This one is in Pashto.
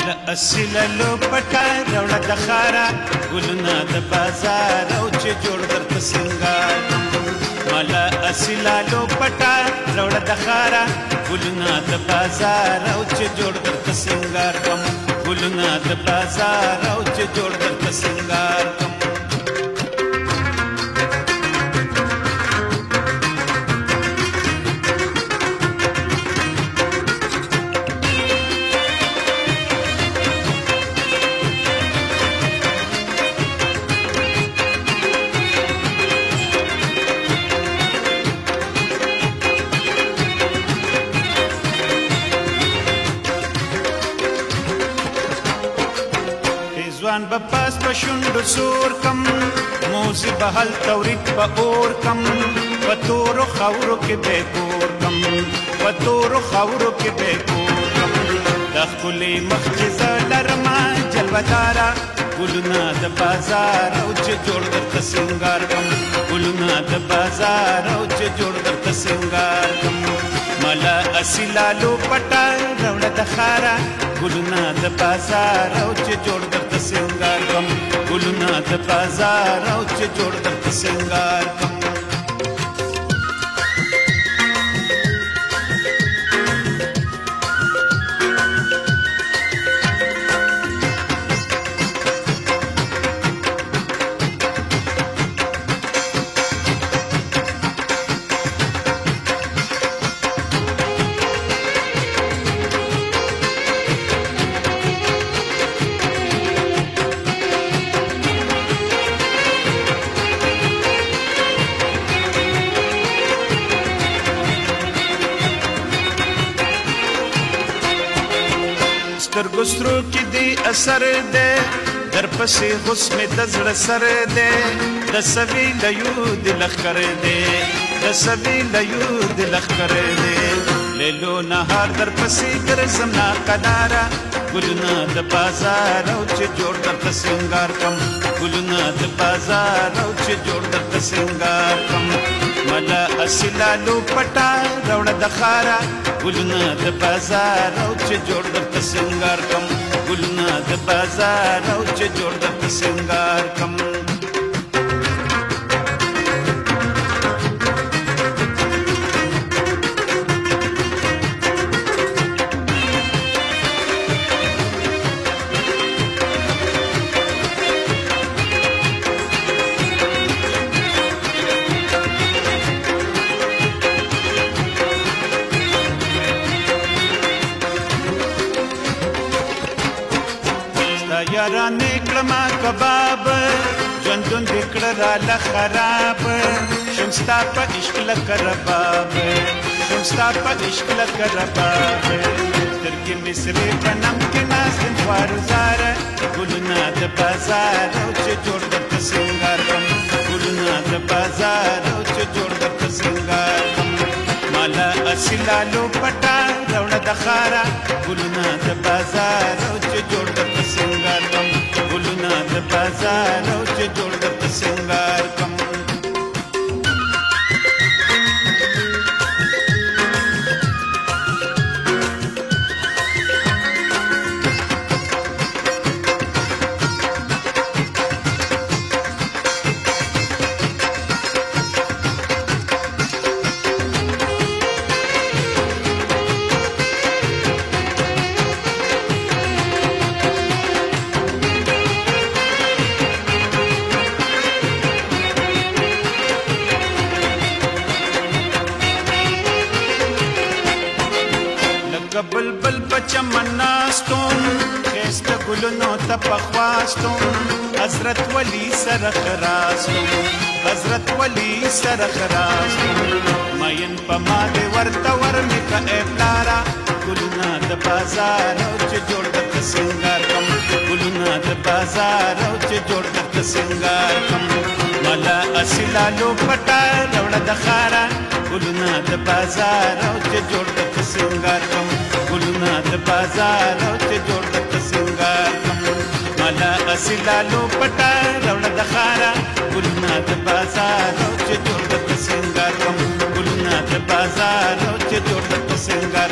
مال اصیله لو پټه راوړه د خاره ګلونه د بازار او چې جوړ درته سنګار مال اصیله لو پټه راوړه د خاره ګلونه د بازار او چې جوړ درته سنګار کوم ګلونه د بازار او چې جوړ درته سنګار کوم ځوان به پاس په شونډو سور کم موزي به هلته ورید به اور کم په تورو خاورو کې به کور کم په تورو خاورو کې به کور کم د ښکلې مخ چې زه لرمه جلوهداره ګلونه د بازار او چې جوړ درته سینګار کم ګلونه د بازار او چې جوړ درته سینګار کم مالا اصیله لو پټه راوړه د خاره ګلونه د بازار او چې جوړ درته سینګار کوم ګلونه د بازار او چې جوړ درته سینګار کوم سترګو سترو کې دی اثر دی در پسې حسن د زړه سر دی د سوي لیو د لښکر دی د سوي لیو د لښکر دی لیلو نهار در پسې ګرځم ناقلاره ګلونه د بازار او چې جوړ درته سینګار کم ګلونه د بازار او چې جوړ درته سینګار کم مالا اصیله لو پټه راوړه د خاره ګلونه د بازار او چې جوړ درته سینګار کم ګلونه د بازار او چې جوړ درته سینګار کم یارانې کړمه کباب ژوندون دې کړه راله خراب شم ستا په عشق لکه رباب شم ستا په عشق لکه رباب سترګې مې سرې په نم کې ناست یم خوارزاره ګلونه د بازار او چې جوړ درته سینګار کړم ګلونه د بازار او چې جوړ درته سینګار کړم مالا اصیله لو پټه راوړه د خاره ګلونه د بازار او چې جوړ درته سینګار کړم ګلونه د بازار او چې جوړ درته سینګار کړم بلبل بچمن ناستون خیسته ګلونو ته پخواستون حضرت ولی سره خراستون حضرت ولی سره خراستون مین په ما دې ورته ورمې که ای پلاره ګلونه د بازار او چې جوړ درته سینګار کړم ګلونه د بازار او چې جوړ درته سینګار کړم مالا اصیله لو پټه راوړه د خاره ګلونه د بازار او چې جوړ درته سینګار کړم ګلونه د بازار او چې جوړ درته سینګار کړم مالا اصیله لو پټه راوړه د خاره ګلونه د بازار او چې جوړ درته سینګار کړم ګلونه د بازار او چې جوړ درته سینګار